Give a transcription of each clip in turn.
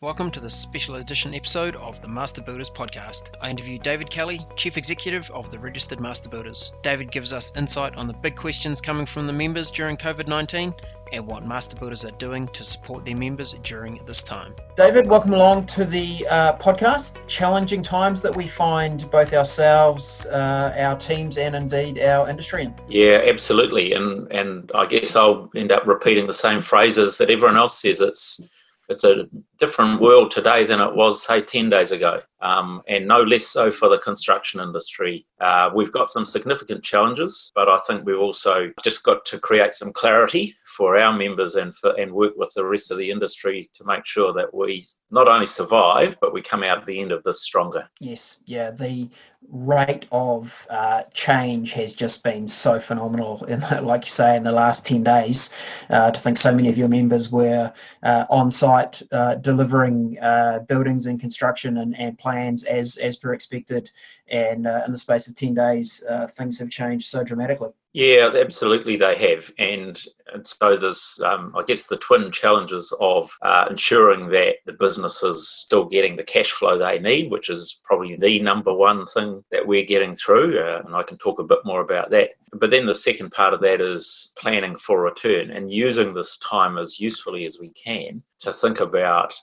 Welcome to this special edition episode of the Master Builders Podcast. I interview David Kelly, Chief Executive of the Registered Master Builders. David gives us insight on the big questions coming from the members during COVID-19 and what Master Builders are doing to support their members during this time. David, welcome along to the podcast. Challenging times that we find both ourselves, our teams, and indeed our industry in. Yeah, absolutely. And I guess I'll end up repeating the same phrases that everyone else says. It's a different world today than it was, say, 10 days ago, and no less so for the construction industry. We've got some significant challenges, but I think we've also just got to create some clarity for our members and work with the rest of the industry to make sure that we not only survive, but we come out at the end of this stronger. Yes, yeah, the rate of change has just been so phenomenal, like you say, in the last 10 days. To think so many of your members were on site delivering buildings and construction and plans as per expected, and in the space of 10 days things have changed so dramatically. Yeah, absolutely they have. And so there's, I guess, the twin challenges of ensuring that the business is still getting the cash flow they need, which is probably the number one thing that we're getting through. And I can talk a bit more about that. But then the second part of that is planning for return and using this time as usefully as we can to think about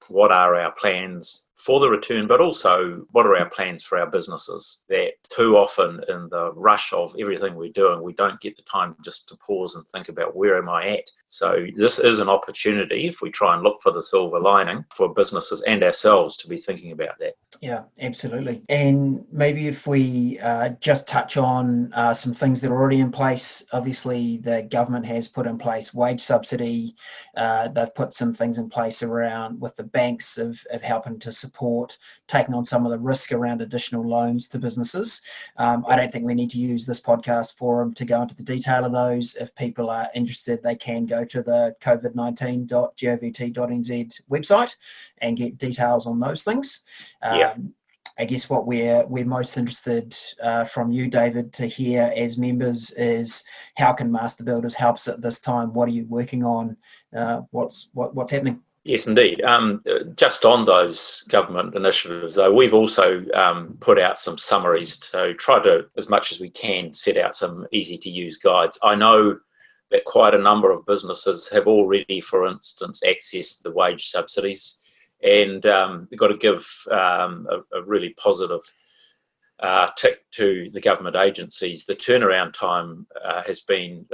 what are our plans for the return, but also what are our plans for our businesses. That too often in the rush of everything we're doing, we don't get the time just to pause and think about where am I at. So this is an opportunity, if we try and look for the silver lining, for businesses and ourselves to be thinking about that. Yeah, absolutely. And maybe if we just touch on some things that are already in place. Obviously, the government has put in place wage subsidy. They've put some things in place around with the banks of helping to support taking on some of the risk around additional loans to businesses. I don't think we need to use this podcast forum to go into the detail of those. If people are interested, they can go to the covid19.govt.nz website and get details on those things. I guess what we're most interested from you, David, to hear as members is how can Master Builders help us at this time? What are you working on? What's happening? Yes, indeed. Just on those government initiatives, though, we've also put out some summaries to try to, as much as we can, set out some easy-to-use guides. I know that quite a number of businesses have already, for instance, accessed the wage subsidies, and we've got to give a really positive tick to the government agencies. The turnaround time has been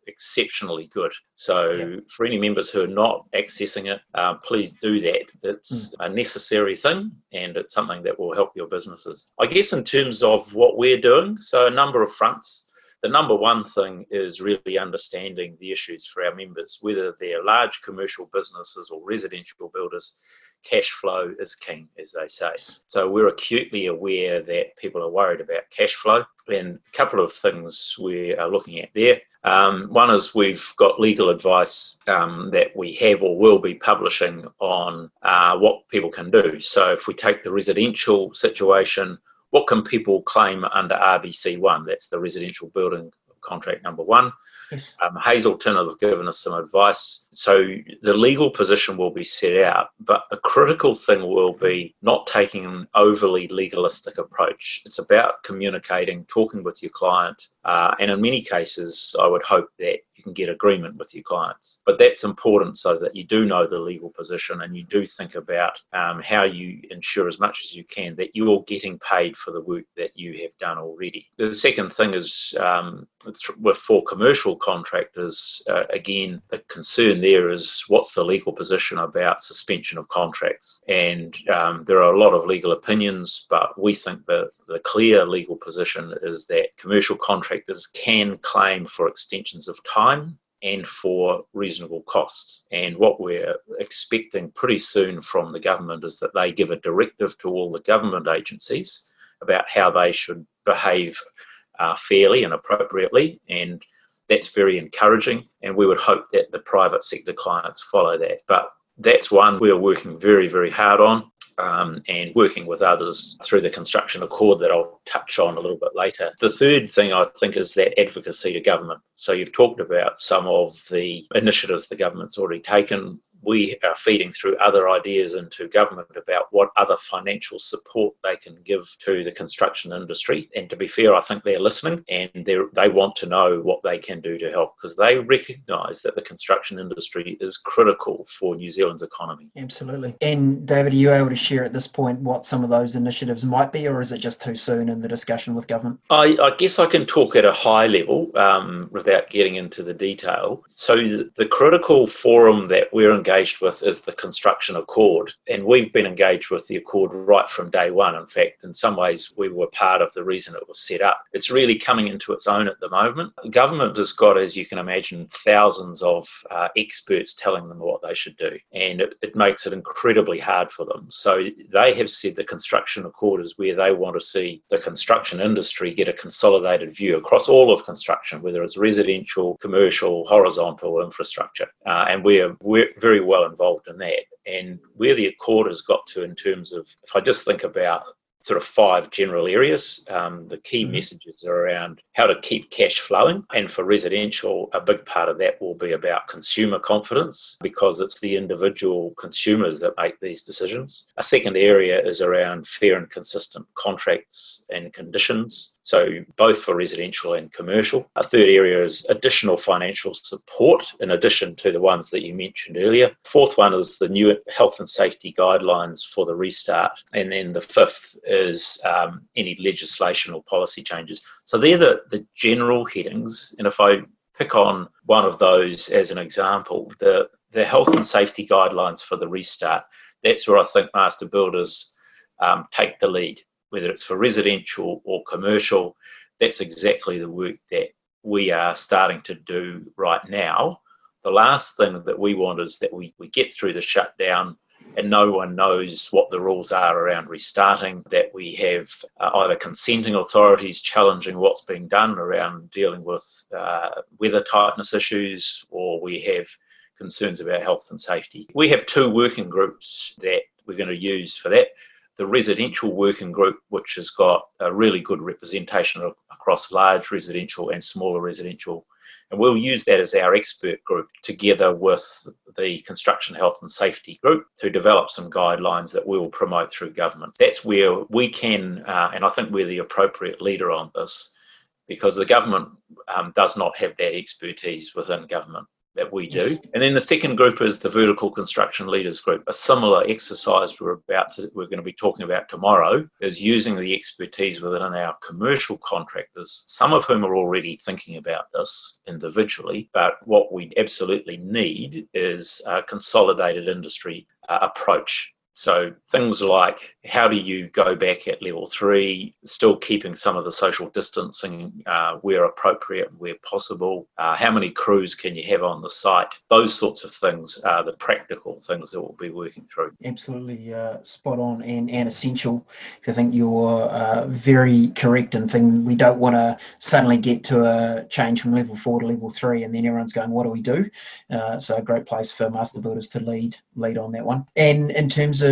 exceptionally good. So for any members who are not accessing it, please do that. It's a necessary thing, and it's something that will help your businesses. I guess in terms of what we're doing, so a number of fronts. The number one thing is really understanding the issues for our members, whether they're large commercial businesses or residential builders. Cash flow is king, as they say. So we're acutely aware that people are worried about cash flow, and a couple of things we are looking at there. One is we've got legal advice that we have or will be publishing on what people can do. So if we take the residential situation, what can people claim under RBC1? That's the residential building contract number one. Yes. Hazelton have given us some advice. So the legal position will be set out, but the critical thing will be not taking an overly legalistic approach. It's about communicating, talking with your client, and in many cases, I would hope that you can get agreement with your clients. But that's important so that you do know the legal position and you do think about how you ensure as much as you can that you're getting paid for the work that you have done already. The second thing is for commercial contractors, again, the concern there is what's the legal position about suspension of contracts. And there are a lot of legal opinions, but we think that the clear legal position is that commercial contractors can claim for extensions of time and for reasonable costs. And what we're expecting pretty soon from the government is that they give a directive to all the government agencies about how they should behave fairly and appropriately, and that's very encouraging, and we would hope that the private sector clients follow that. But that's one we're working very, very hard on, and working with others through the construction accord that I'll touch on a little bit later. The third thing I think is that advocacy to government. So you've talked about some of the initiatives the government's already taken. we are feeding through other ideas into government about what other financial support they can give to the construction industry. And to be fair, I think they're listening, and they want to know what they can do to help, because they recognise that the construction industry is critical for New Zealand's economy. Absolutely. And David, are you able to share at this point what some of those initiatives might be, or is it just too soon in the discussion with government? I guess I can talk at a high level without getting into the detail. So the critical forum that we're engaged with is the Construction Accord, and we've been engaged with the Accord right from day one. In fact, in some ways, we were part of the reason it was set up. It's really coming into its own at the moment. Government has got, as you can imagine, thousands of experts telling them what they should do, and it makes it incredibly hard for them. So they have said the Construction Accord is where they want to see the construction industry get a consolidated view across all of construction, whether it's residential, commercial, horizontal infrastructure. And we're very well involved in that. And where the Accord has got to in terms of, if I just think about sort of 5 general areas. The key messages are around how to keep cash flowing. And for residential, a big part of that will be about consumer confidence, because it's the individual consumers that make these decisions. A second area is around fair and consistent contracts and conditions, so both for residential and commercial. A third area is additional financial support in addition to the ones that you mentioned earlier. Fourth one is the new health and safety guidelines for the restart. And then the fifth is any legislation or policy changes. So they're the general headings. And if I pick on one of those as an example, the health and safety guidelines for the restart, that's where I think master builders take the lead. Whether it's for residential or commercial, that's exactly the work that we are starting to do right now. The last thing that we want is that we get through the shutdown and no one knows what the rules are around restarting, that we have either consenting authorities challenging what's being done around dealing with weather tightness issues, or we have concerns about health and safety. We have 2 working groups that we're going to use for that. The residential working group, which has got a really good representation across large residential and smaller residential. And we'll use that as our expert group together with the construction health and safety group to develop some guidelines that we'll promote through government. That's where we can, and I think we're the appropriate leader on this, because the government does not have that expertise within government that we do. Yes. And then the second group is the vertical construction leaders group. A similar exercise we're going to be talking about tomorrow is using the expertise within our commercial contractors, some of whom are already thinking about this individually, but what we absolutely need is a consolidated industry approach. So things like, how do you go back at level 3, still keeping some of the social distancing where appropriate and where possible? How many crews can you have on the site? Those sorts of things are the practical things that we'll be working through. Absolutely spot on and essential. I think you're very correct in thinking we don't want to suddenly get to a change from level 4 to level 3 and then everyone's going, what do we do? So a great place for master builders to lead on that one. And in terms of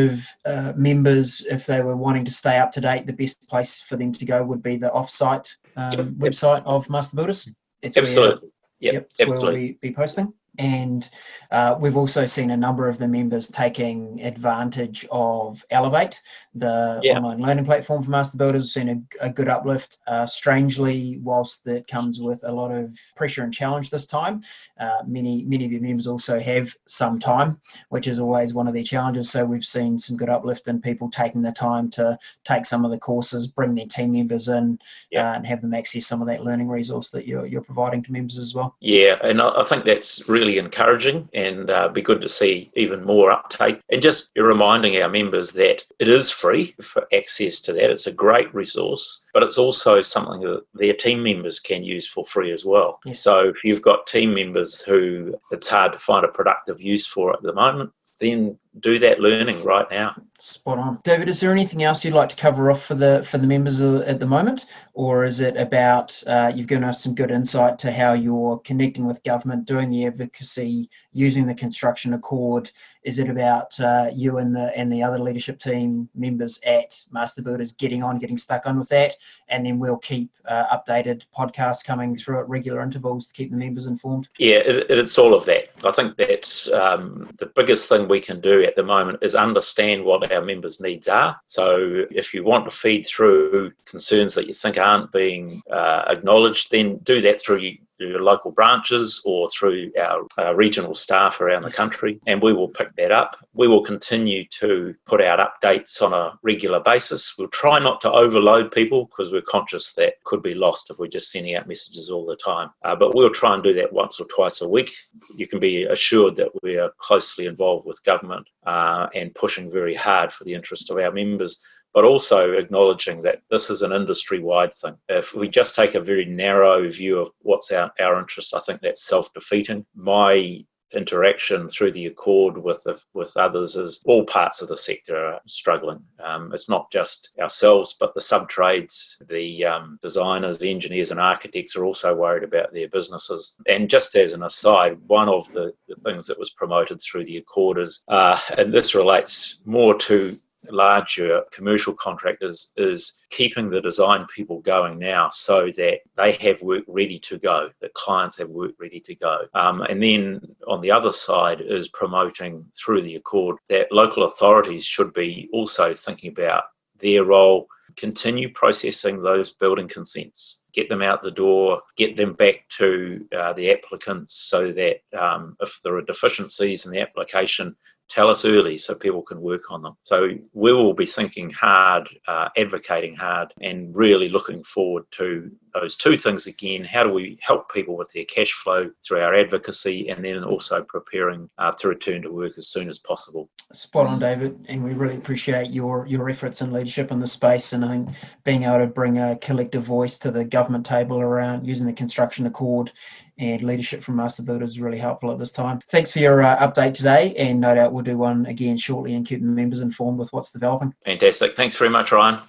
members, if they were wanting to stay up to date, the best place for them to go would be the off-site website of Master Builders. Absolutely. That's where we'll be posting. And we've also seen a number of the members taking advantage of Elevate, the online learning platform for master builders. We've seen a good uplift. Strangely, whilst that comes with a lot of pressure and challenge this time, many of your members also have some time, which is always one of their challenges. So we've seen some good uplift in people taking the time to take some of the courses, bring their team members in, and have them access some of that learning resource that you're providing to members as well. Yeah, and I think that's really encouraging, and be good to see even more uptake. And just reminding our members that it is free for access to that. It's a great resource, but it's also something that their team members can use for free as well. Yes. So if you've got team members who it's hard to find a productive use for at the moment, then do that learning right now. Spot on. David, is there anything else you'd like to cover off for the members at the moment? Or is it about, you've given us some good insight to how you're connecting with government, doing the advocacy using the construction accord? Is it about you and the other leadership team members at Master Builders getting stuck on with that? And then we'll keep updated podcasts coming through at regular intervals to keep the members informed. Yeah, it's all of that. I think that's the biggest thing we can do at the moment is understand what our members' needs are. So if you want to feed through concerns that you think aren't being acknowledged, then do that through your local branches or through our regional staff around the country, and we will pick that up. We will continue to put out updates on a regular basis. We'll try not to overload people because we're conscious that could be lost if we're just sending out messages all the time. But we'll try and do that once or twice a week. You can be assured that we are closely involved with government and pushing very hard for the interest of our members, but also acknowledging that this is an industry-wide thing. If we just take a very narrow view of what's our interest, I think that's self-defeating. My interaction through the Accord with others is all parts of the sector are struggling. It's not just ourselves, but the sub-trades, the designers, the engineers and architects are also worried about their businesses. And just as an aside, one of the things that was promoted through the Accord is, and this relates more to larger commercial contractors, is keeping the design people going now so that they have work ready to go, that clients have work ready to go. And then on the other side is promoting through the Accord that local authorities should be also thinking about their role, continue processing those building consents, get them out the door, get them back to the applicants so that if there are deficiencies in the application, tell us early so people can work on them. So we will be thinking hard, advocating hard, and really looking forward to those two things again. How do we help people with their cash flow through our advocacy, and then also preparing to return to work as soon as possible? Spot on, David, and we really appreciate your efforts and leadership in the space, and I think being able to bring a collective voice to the government table around using the construction accord and leadership from Master Builders is really helpful at this time. Thanks for your update today, and no doubt we'll do one again shortly and keep the members informed with what's developing. Fantastic. Thanks very much, Ryan.